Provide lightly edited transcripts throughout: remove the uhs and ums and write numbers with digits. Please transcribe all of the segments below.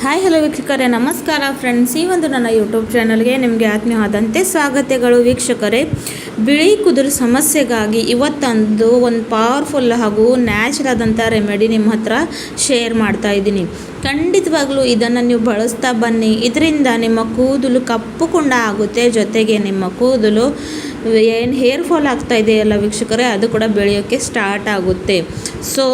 Hi hello ವೀಕ್ಷಕರೇ, ನಮಸ್ಕಾರ friends. ಈ ಒಂದು ನನ್ನ ಯೂಟ್ಯೂಬ್ ಚಾನಲ್ಗೆ ನಿಮಗೆ ಆತ್ಮೀಯವಾದಂತೆ ಸ್ವಾಗತಗಳು ವೀಕ್ಷಕರೇ. ಬಿಳಿ ಕೂದಲು ಸಮಸ್ಯೆಗಾಗಿ ಇವತ್ತೊಂದು ಪವರ್ಫುಲ್ ಹಾಗೂ ನ್ಯಾಚುರಲ್ ಆದಂಥ ರೆಮಿಡಿ ನಿಮ್ಮ ಹತ್ರ ಶೇರ್ ಮಾಡ್ತಾ ಇದ್ದೀನಿ. ಖಂಡಿತವಾಗ್ಲೂ ಇದನ್ನು ನೀವು ಬಳಸ್ತಾ ಬನ್ನಿ. ಇದರಿಂದ ನಿಮ್ಮ ಕೂದಲು ಕಪ್ಪು ಕುಂಡ ಆಗುತ್ತೆ, ಜೊತೆಗೆ ನಿಮ್ಮ ಕೂದಲು ಏನು ಹೇರ್ ಫಾಲ್ ಆಗ್ತಾ ಇದೆಯಲ್ಲ ವೀಕ್ಷಕರೇ, ಅದು ಕೂಡ ಬೆಳೆಯೋಕ್ಕೆ ಸ್ಟಾರ್ಟ್ ಆಗುತ್ತೆ. ಸೊ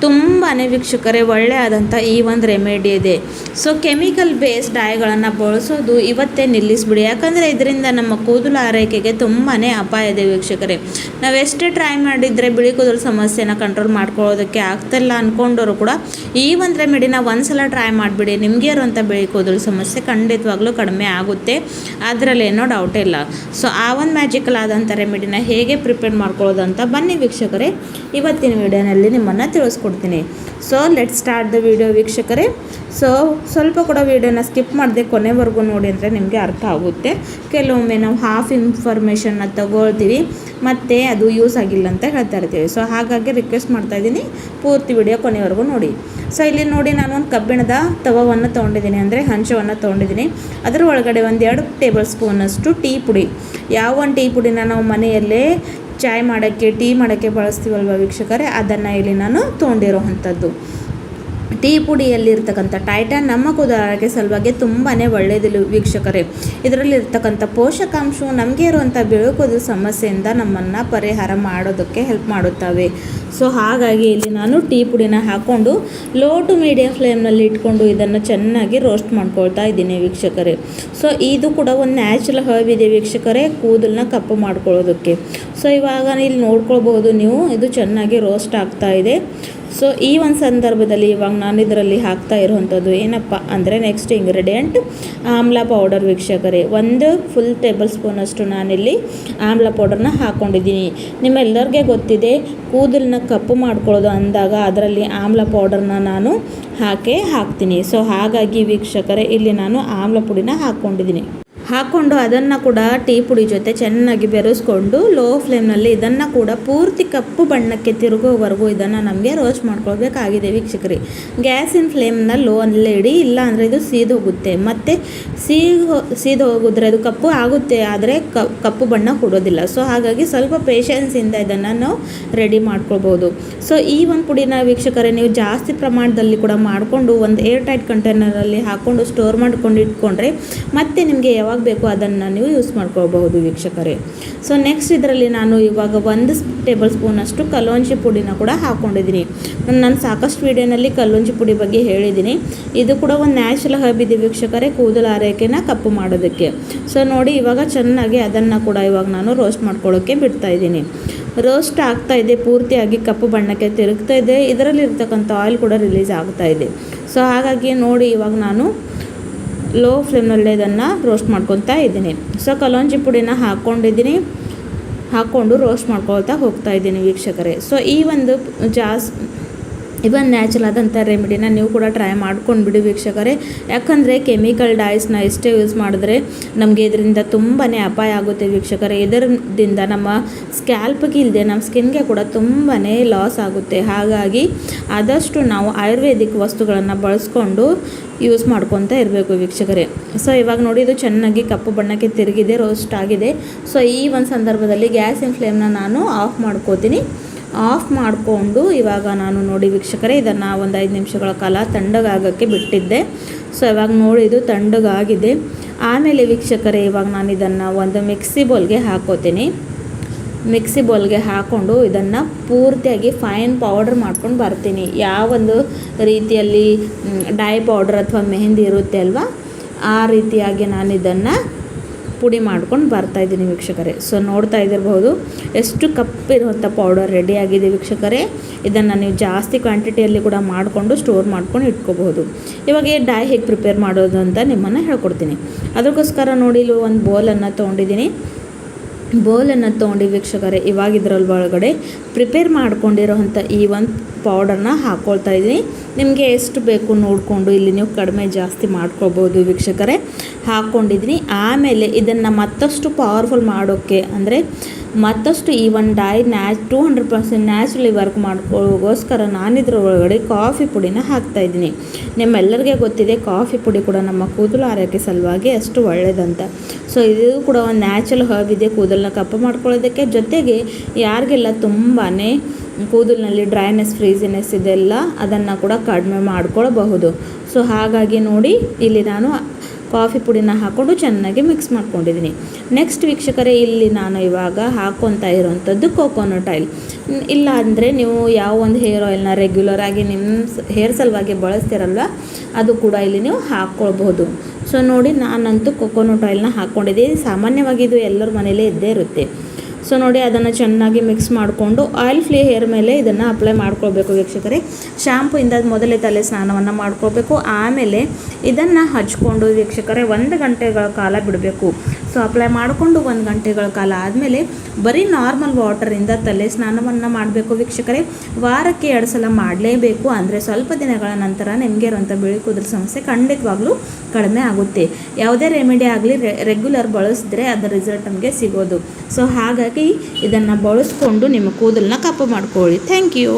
ತುಂಬಾ ವೀಕ್ಷಕರೇ ಒಳ್ಳೆಯದಾದಂಥ ಈ ಒಂದು ರೆಮಿಡಿ ಇದೆ. ಸೊ ಕೆಮಿಕಲ್ ಬೇಸ್ಡ್ ಡೈಗಳನ್ನು ಬಳಸೋದು ಇವತ್ತೇ ನಿಲ್ಲಿಸ್ಬಿಡಿ. ಯಾಕಂದರೆ ಇದರಿಂದ ನಮ್ಮ ಕೂದಲು ಆರೈಕೆಗೆ ತುಂಬಾ ಅಪಾಯ ಇದೆ ವೀಕ್ಷಕರೇ. ನಾವು ಎಷ್ಟೇ ಟ್ರೈ ಮಾಡಿದರೆ ಬಿಳಿ ಕೂದಲು ಸಮಸ್ಯೆನ ಕಂಟ್ರೋಲ್ ಮಾಡ್ಕೊಳ್ಳೋದಕ್ಕೆ ಆಗ್ತಿಲ್ಲ ಅಂದ್ಕೊಂಡವರು ಕೂಡ ಈ ಒಂದು ರೆಮಿಡಿನ ಒಂದ್ಸಲ ಟ್ರೈ ಮಾಡಿಬಿಡಿ. ನಿಮಗೆ ಇರುವಂಥ ಬಿಳಿ ಕೂದಲು ಸಮಸ್ಯೆ ಖಂಡಿತವಾಗ್ಲೂ ಕಡಿಮೆ ಆಗುತ್ತೆ, ಅದರಲ್ಲಿ ಏನೋ ಡೌಟೇ ಇಲ್ಲ. ಸೊ ಆ ಒಂದು ಮ್ಯಾಜಿಕಲ್ ಆದಂಥ ರೆಮಿಡಿನ ಹೇಗೆ ಪ್ರಿಪೇರ್ ಮಾಡ್ಕೊಳ್ಳೋದು ಅಂತ ಬನ್ನಿ ವೀಕ್ಷಕರೇ, ಇವತ್ತಿನ ವಿಡಿಯೋನಲ್ಲಿ ನಿಮ್ಮನ್ನು ತಿಳಿಸ್ಕೊಡ್ತೀನಿ. So let start the video ವೀಕ್ಷಕರೇ. ಸೊ ಸ್ವಲ್ಪ ಕೂಡ ವಿಡಿಯೋನ ಸ್ಕಿಪ್ ಮಾಡದೆ ಕೊನೆವರೆಗೂ ನೋಡಿ ಅಂದರೆ ನಿಮಗೆ ಅರ್ಥ ಆಗುತ್ತೆ. ಕೆಲವೊಮ್ಮೆ ನಾವು ಹಾಫ್ ಇನ್ಫಾರ್ಮೇಷನ್ನ ತಗೊಳ್ತೀವಿ ಮತ್ತು ಅದು ಯೂಸ್ ಆಗಿಲ್ಲ ಅಂತ ಹೇಳ್ತಾ ಇರ್ತೀವಿ. ಸೊ ಹಾಗಾಗಿ ರಿಕ್ವೆಸ್ಟ್ ಮಾಡ್ತಾಯಿದ್ದೀನಿ, ಪೂರ್ತಿ ವಿಡಿಯೋ ಕೊನೆವರೆಗೂ ನೋಡಿ. ಸೊ ಇಲ್ಲಿ ನೋಡಿ, ನಾನು ಒಂದು ಕಬ್ಬಿಣದ ತವವನ್ನು ತೊಗೊಂಡಿದ್ದೀನಿ, ಅಂದರೆ ಹಂಚವನ್ನು ತೊಗೊಂಡಿದ್ದೀನಿ. ಅದರ ಒಳಗಡೆ 1-2 ಟೇಬಲ್ ಸ್ಪೂನಷ್ಟು ಟೀ ಪುಡಿ. ಯಾವ ಒಂದು ಟೀ ಪುಡಿನ ನಾವು ಮನೆಯಲ್ಲೇ ಚಾಯ್ ಮಾಡೋಕ್ಕೆ, ಟೀ ಮಾಡೋಕ್ಕೆ ಬಳಸ್ತೀವಲ್ವ ವೀಕ್ಷಕರೇ, ಅದನ್ನು ಇಲ್ಲಿ ನಾನು ತೊಗೊಂಡಿರೋ ಅಂಥದ್ದು. ಟೀ ಪುಡಿಯಲ್ಲಿರ್ತಕ್ಕಂಥ ಟೈಟಾನ್ ನಮ್ಮ ಕೂದಲಿಗೆ ಸಲುವಾಗಿ ತುಂಬಾ ಒಳ್ಳೆಯದಿಲ್ಲ ವೀಕ್ಷಕರೇ. ಇದರಲ್ಲಿರ್ತಕ್ಕಂಥ ಪೋಷಕಾಂಶವು ನಮಗೆ ಇರುವಂಥ ಬಿಳಿ ಕೂದಲು ಸಮಸ್ಯೆಯಿಂದ ನಮ್ಮನ್ನು ಪರಿಹಾರ ಮಾಡೋದಕ್ಕೆ ಹೆಲ್ಪ್ ಮಾಡುತ್ತವೆ. ಸೊ ಹಾಗಾಗಿ ಇಲ್ಲಿ ನಾನು ಟೀ ಪುಡಿನ ಹಾಕ್ಕೊಂಡು ಲೋ ಟು ಮೀಡಿಯಮ್ ಫ್ಲೇಮ್ನಲ್ಲಿ ಇಟ್ಕೊಂಡು ಇದನ್ನು ಚೆನ್ನಾಗಿ ರೋಸ್ಟ್ ಮಾಡ್ಕೊಳ್ತಾ ಇದ್ದೀನಿ ವೀಕ್ಷಕರೇ. ಸೊ ಇದು ಕೂಡ ಒಂದು ನ್ಯಾಚುರಲ್ ಹರ್ಬ್ ಇದೆ ವೀಕ್ಷಕರೇ, ಕೂದಲನ್ನ ಕಪ್ಪು ಮಾಡ್ಕೊಳ್ಳೋದಕ್ಕೆ. ಸೊ ಇವಾಗ ಇಲ್ಲಿ ನೋಡ್ಕೊಳ್ಬೋದು ನೀವು, ಇದು ಚೆನ್ನಾಗಿ ರೋಸ್ಟ್ ಆಗ್ತಾ ಇದೆ. ಸೊ ಈ ಒಂದು ಸಂದರ್ಭದಲ್ಲಿ ಇವಾಗ ನಾನು ಇದರಲ್ಲಿ ಹಾಕ್ತಾ ಇರುವಂಥದ್ದು ಏನಪ್ಪ ಅಂದರೆ ನೆಕ್ಸ್ಟ್ ಇಂಗ್ರೀಡಿಯೆಂಟ್ ಆಮ್ಲ ಪೌಡರ್ ವೀಕ್ಷಕರೇ. 1 ಫುಲ್ ಟೇಬಲ್ ಸ್ಪೂನಷ್ಟು ನಾನಿಲ್ಲಿ ಆಮ್ಲ ಪೌಡರ್ನ ಹಾಕ್ಕೊಂಡಿದ್ದೀನಿ. ನಿಮ್ಮೆಲ್ಲರಿಗೆ ಗೊತ್ತಿದೆ, ಕೂದಲನ್ನ ಕಪ್ಪು ಮಾಡ್ಕೊಳ್ಳೋದು ಅಂದಾಗ ಅದರಲ್ಲಿ ಆಮ್ಲ ಪೌಡರ್ನ ನಾನು ಹಾಕ್ತೀನಿ. ಸೊ ಹಾಗಾಗಿ ವೀಕ್ಷಕರೇ ಇಲ್ಲಿ ನಾನು ಆಮ್ಲ ಪುಡಿನ ಹಾಕ್ಕೊಂಡು ಅದನ್ನು ಕೂಡ ಟೀ ಪುಡಿ ಜೊತೆ ಚೆನ್ನಾಗಿ ಬೆರೆಸ್ಕೊಂಡು ಲೋ ಫ್ಲೇಮ್ನಲ್ಲಿ ಇದನ್ನು ಕೂಡ ಪೂರ್ತಿ ಕಪ್ಪು ಬಣ್ಣಕ್ಕೆ ತಿರುಗೋವರೆಗೂ ಇದನ್ನು ನಮಗೆ ರೋಸ್ಟ್ ಮಾಡ್ಕೊಳ್ಬೇಕಾಗಿದೆ ವೀಕ್ಷಕರೇ. ಗ್ಯಾಸಿನ ಫ್ಲೇಮ್ನ ಲೋ ಅಲ್ಲೇ ಇಡಿ, ಇಲ್ಲ ಅಂದರೆ ಇದು ಸೀದೋಗುತ್ತೆ. ಮತ್ತು ಸೀದೋಗಿದ್ರೆ ಅದು ಕಪ್ಪು ಆಗುತ್ತೆ, ಆದರೆ ಕಪ್ಪು ಬಣ್ಣ ಕೊಡೋದಿಲ್ಲ. ಸೊ ಹಾಗಾಗಿ ಸ್ವಲ್ಪ ಪೇಷನ್ಸಿಂದ ಇದನ್ನು ನಾವು ರೆಡಿ ಮಾಡ್ಕೊಳ್ಬೋದು. ಸೊ ಈ ಒಂದು ಪುಡಿನ ವೀಕ್ಷಕರೇ ನೀವು ಜಾಸ್ತಿ ಪ್ರಮಾಣದಲ್ಲಿ ಕೂಡ ಮಾಡಿಕೊಂಡು ಒಂದು ಏರ್ ಟೈಟ್ ಕಂಟೈನರಲ್ಲಿ ಹಾಕ್ಕೊಂಡು ಸ್ಟೋರ್ ಮಾಡ್ಕೊಂಡು ಇಟ್ಕೊಂಡ್ರೆ ಮತ್ತೆ ನಿಮಗೆ ಯಾವಾಗ ಬೇಕು ಅದನ್ನು ನೀವು ಯೂಸ್ ಮಾಡ್ಕೊಳ್ಬಹುದು ವೀಕ್ಷಕರೇ. ಸೊ ನೆಕ್ಸ್ಟ್ ಇದರಲ್ಲಿ ನಾನು ಇವಾಗ 1 ಟೇಬಲ್ ಸ್ಪೂನಷ್ಟು ಕಲ್ಲೊಂಜಿ ಪುಡಿನ ಕೂಡ ಹಾಕ್ಕೊಂಡಿದ್ದೀನಿ. ನಾನು ಸಾಕಷ್ಟು ವಿಡಿಯೋನಲ್ಲಿ ಕಲ್ಲೊಂಜಿ ಪುಡಿ ಬಗ್ಗೆ ಹೇಳಿದ್ದೀನಿ. ಇದು ಕೂಡ ಒಂದು ನ್ಯಾಚುರಲ್ ಹರ್ಬ್ ಇದೆ ವೀಕ್ಷಕರೇ, ಕೂದಲು ಆರೈಕೆನ ಕಪ್ಪು ಮಾಡೋದಕ್ಕೆ. ಸೊ ನೋಡಿ, ಇವಾಗ ಚೆನ್ನಾಗಿ ಅದನ್ನು ಕೂಡ ಇವಾಗ ನಾನು ರೋಸ್ಟ್ ಮಾಡ್ಕೊಳ್ಳೋಕ್ಕೆ ಬಿಡ್ತಾ ಇದ್ದೀನಿ. ರೋಸ್ಟ್ ಆಗ್ತಾ ಇದೆ, ಪೂರ್ತಿಯಾಗಿ ಕಪ್ಪು ಬಣ್ಣಕ್ಕೆ ತಿರುಗ್ತಾ ಇದೆ. ಇದರಲ್ಲಿರ್ತಕ್ಕಂಥ ಆಯಿಲ್ ಕೂಡ ರಿಲೀಸ್ ಆಗ್ತಾ ಇದೆ. ಸೊ ಹಾಗಾಗಿ ನೋಡಿ, ಇವಾಗ ನಾನು ಲೋ ಫ್ಲೇಮ್ನಲ್ಲೇ ಇದನ್ನು ರೋಸ್ಟ್ ಮಾಡ್ಕೊತಾ ಇದ್ದೀನಿ. ಸೊ ಕಲ್ಲೊಂಜಿ ಪುಡಿನ ಹಾಕ್ಕೊಂಡು ರೋಸ್ಟ್ ಮಾಡ್ಕೊಳ್ತಾ ಹೋಗ್ತಾ ಇದ್ದೀನಿ ವೀಕ್ಷಕರೇ. ಸೊ ಈ ಒಂದು ನ್ಯಾಚುರಲ್ ಆದಂಥ ರೆಮಿಡಿನ ನೀವು ಕೂಡ ಟ್ರೈ ಮಾಡ್ಕೊಂಡು ಬಿಡಿ ವೀಕ್ಷಕರೇ. ಯಾಕಂದರೆ ಕೆಮಿಕಲ್ ಡೈಸ್ನ ಎಷ್ಟೇ ಯೂಸ್ ಮಾಡಿದ್ರೆ ನಮಗೆ ಇದರಿಂದ ತುಂಬಾ ಅಪಾಯ ಆಗುತ್ತೆ ವೀಕ್ಷಕರೇ. ಇದರಿಂದ ನಮ್ಮ ಸ್ಕ್ಯಾಲ್ಪ್ಗೆ ಇಲ್ಲದೆ ನಮ್ಮ ಸ್ಕಿನ್ಗೆ ಕೂಡ ತುಂಬಾ ಲಾಸ್ ಆಗುತ್ತೆ. ಹಾಗಾಗಿ ಆದಷ್ಟು ನಾವು ಆಯುರ್ವೇದಿಕ್ ವಸ್ತುಗಳನ್ನು ಬಳಸ್ಕೊಂಡು ಯೂಸ್ ಮಾಡ್ಕೊತಾ ಇರಬೇಕು ವೀಕ್ಷಕರೇ. ಸೊ ಇವಾಗ ನೋಡಿ, ಇದು ಚೆನ್ನಾಗಿ ಕಪ್ಪು ಬಣ್ಣಕ್ಕೆ ತಿರುಗಿದೆ, ರೋಸ್ಟ್ ಆಗಿದೆ. ಸೊ ಈ ಒಂದು ಸಂದರ್ಭದಲ್ಲಿ ಗ್ಯಾಸಿನ ಫ್ಲೇಮ್ನ ನಾನು ಆಫ್ ಮಾಡಿಕೊಂಡು ಇವಾಗ ನಾನು ನೋಡಿ ವೀಕ್ಷಕರೇ, ಇದನ್ನು ಒಂದು 5 ನಿಮಿಷಗಳ ಕಾಲ ತಣ್ಣಗಾಗೋಕ್ಕೆ ಬಿಟ್ಟಿದ್ದೆ. ಸೊ ಇವಾಗ ನೋಡಿ, ಇದು ತಣ್ಣಗಾಗಿದೆ. ಆಮೇಲೆ ವೀಕ್ಷಕರೇ ಇವಾಗ ನಾನು ಇದನ್ನು ಒಂದು ಮಿಕ್ಸಿ ಬೌಲ್ಗೆ ಹಾಕ್ಕೊಂಡು ಇದನ್ನು ಪೂರ್ತಿಯಾಗಿ ಫೈನ್ ಪೌಡರ್ ಮಾಡ್ಕೊಂಡು ಬರ್ತೀನಿ. ಯಾವೊಂದು ರೀತಿಯಲ್ಲಿ ಡೈ ಪೌಡರ್ ಅಥವಾ ಮೆಹಂದಿ ಇರುತ್ತೆ ಅಲ್ವಾ, ಆ ರೀತಿಯಾಗಿ ನಾನು ಇದನ್ನು ಪುಡಿ ಮಾಡ್ಕೊಂಡು ಬರ್ತಾಯಿದ್ದೀನಿ ವೀಕ್ಷಕರೇ. ಸೊ ನೋಡ್ತಾ ಇದ್ದಿರಬಹುದು ಎಷ್ಟು ಕಪ್ಪಿರುವಂಥ ಪೌಡರ್ ರೆಡಿಯಾಗಿದೆ ವೀಕ್ಷಕರೇ. ಇದನ್ನು ನೀವು ಜಾಸ್ತಿ ಕ್ವಾಂಟಿಟಿಯಲ್ಲಿ ಕೂಡ ಮಾಡಿಕೊಂಡು ಸ್ಟೋರ್ ಮಾಡ್ಕೊಂಡು ಇಟ್ಕೋಬಹುದು. ಇವಾಗ ಡೈ ಹೇಗೆ ಪ್ರಿಪೇರ್ ಮಾಡೋದು ಅಂತ ನಿಮ್ಮನ್ನು ಹೇಳ್ಕೊಡ್ತೀನಿ. ಅದಕ್ಕೋಸ್ಕರ ನೋಡಿ, ಇಲ್ಲಿ ಒಂದು ಬೌಲನ್ನು ತೊಗೊಂಡು ವೀಕ್ಷಕರೇ, ಇವಾಗ ಇದರಲ್ಲಿ ಒಳಗಡೆ ಪ್ರಿಪೇರ್ ಮಾಡ್ಕೊಂಡಿರೋವಂಥ ಈ ಒಂದು ಪೌಡರ್ನ ಹಾಕ್ಕೊಳ್ತಾ ಇದ್ದೀನಿ. ನಿಮಗೆ ಎಷ್ಟು ಬೇಕು ನೋಡಿಕೊಂಡು ಇಲ್ಲಿ ನೀವು ಕಡಿಮೆ ಜಾಸ್ತಿ ಮಾಡ್ಕೊಳ್ಬೋದು ವೀಕ್ಷಕರೇ. ಹಾಕ್ಕೊಂಡಿದ್ದೀನಿ. ಆಮೇಲೆ ಇದನ್ನು ಮತ್ತಷ್ಟು ಪವರ್ಫುಲ್ ಮಾಡೋಕ್ಕೆ ಅಂದರೆ ಮತ್ತಷ್ಟು ಈ ಒಂದು ಡೈ 200% ನ್ಯಾಚುರಲಿ ವರ್ಕ್ ಮಾಡ್ಕೊಳ್ಳೋಗೋಸ್ಕರ ನಾನಿದ್ರ ಒಳಗಡೆ ಕಾಫಿ ಪುಡಿನ ಹಾಕ್ತಾಯಿದ್ದೀನಿ. ನಿಮ್ಮೆಲ್ಲರಿಗೆ ಗೊತ್ತಿದೆ ಕಾಫಿ ಪುಡಿ ಕೂಡ ನಮ್ಮ ಕೂದಲು ಆರೋಗ್ಯ ಸಲುವಾಗಿ ಅಷ್ಟು ಒಳ್ಳೆಯದಂತ. ಸೊ ಇದು ಕೂಡ ಒಂದು ನ್ಯಾಚುರಲ್ ಹರ್ಬ್ ಇದೆ ಕೂದಲನ್ನ ಕಪ್ಪು ಮಾಡ್ಕೊಳ್ಳೋದಕ್ಕೆ. ಜೊತೆಗೆ ಯಾರಿಗೆಲ್ಲ ತುಂಬಾ ಕೂದಲಿನಲ್ಲಿ ಡ್ರೈನೆಸ್ ಫ್ರೀಸಿನೆಸ್ ಇದೆಲ್ಲ ಅದನ್ನು ಕೂಡ ಕಡಿಮೆ ಮಾಡ್ಕೊಳ್ಬಹುದು. ಸೊ ಹಾಗಾಗಿ ನೋಡಿ ಇಲ್ಲಿ ನಾನು ಕಾಫಿ ಪುಡಿನ ಹಾಕ್ಕೊಂಡು ಚೆನ್ನಾಗಿ ಮಿಕ್ಸ್ ಮಾಡ್ಕೊಂಡಿದ್ದೀನಿ. ನೆಕ್ಸ್ಟ್ ವೀಕ್ಷಕರೇ, ಇಲ್ಲಿ ನಾನು ಇವಾಗ ಹಾಕ್ಕೊತಾ ಇರೋವಂಥದ್ದು ಕೋಕೋನಟ್ ಆಯಿಲ್. ಇಲ್ಲ ಅಂದರೆ ನೀವು ಯಾವ ಒಂದು ಹೇರ್ ಆಯಿಲ್ನ ರೆಗ್ಯುಲರ್ ಆಗಿ ನಿಮ್ಮ ಹೇರ್ ಸಲುವಾಗಿ ಬಳಸ್ತಿರಲ್ಲ ಅದು ಕೂಡ ಇಲ್ಲಿ ನೀವು ಹಾಕ್ಕೊಳ್ಬಹುದು. ಸೊ ನೋಡಿ ನಾನಂತೂ ಕೋಕೋನಟ್ ಆಯಿಲ್ನ ಹಾಕ್ಕೊಂಡಿದ್ದೀನಿ. ಸಾಮಾನ್ಯವಾಗಿ ಇದು ಎಲ್ಲರ ಮನೇಲೇ ಇದ್ದೇ ಇರುತ್ತೆ. ಸೊ ನೋಡಿ ಅದನ್ನು ಚೆನ್ನಾಗಿ ಮಿಕ್ಸ್ ಮಾಡಿಕೊಂಡು ಆಯಿಲ್ ಫ್ರೀ ಹೇರ್ ಮೇಲೆ ಇದನ್ನು ಅಪ್ಲೈ ಮಾಡ್ಕೊಳ್ಬೇಕು ವೀಕ್ಷಕರೇ. ಶಾಂಪೂಯಿಂದ ಮೊದಲೇ ತಲೆ ಸ್ನಾನವನ್ನು ಮಾಡ್ಕೊಳ್ಬೇಕು. ಆಮೇಲೆ ಇದನ್ನು ಹಚ್ಕೊಂಡು ವೀಕ್ಷಕರೇ 1 ಗಂಟೆಗಳ ಕಾಲ ಬಿಡಬೇಕು. ಸೊ ಅಪ್ಲೈ ಮಾಡಿಕೊಂಡು 1 ಗಂಟೆಗಳ ಕಾಲ ಆದಮೇಲೆ ಬರೀ ನಾರ್ಮಲ್ ವಾಟರಿಂದ ತಲೆ ಸ್ನಾನವನ್ನು ಮಾಡಬೇಕು ವೀಕ್ಷಕರೇ. ವಾರಕ್ಕೆ 2 ಸಲ ಮಾಡಲೇಬೇಕು. ಅಂದರೆ ಸ್ವಲ್ಪ ದಿನಗಳ ನಂತರ ನಿಮಗೆ ಇರುವಂಥ ಬಿಳಿ ಕೂದಲು ಸಮಸ್ಯೆ ಖಂಡಿತವಾಗ್ಲೂ ಕಡಿಮೆ ಆಗುತ್ತೆ. ಯಾವುದೇ ರೆಮಿಡಿ ಆಗಲಿ ರೆಗ್ಯುಲರ್ ಬಳಸಿದ್ರೆ ಅದರ ರಿಸಲ್ಟ್ ನಮಗೆ ಸಿಗೋದು. ಸೊ ಹಾಗಾಗಿ ಇದನ್ನು ಬಳಸ್ಕೊಂಡು ನಿಮ್ಮ ಕೂದಲನ್ನ ಕಪ್ಪು ಮಾಡ್ಕೊಳ್ಳಿ. Thank you.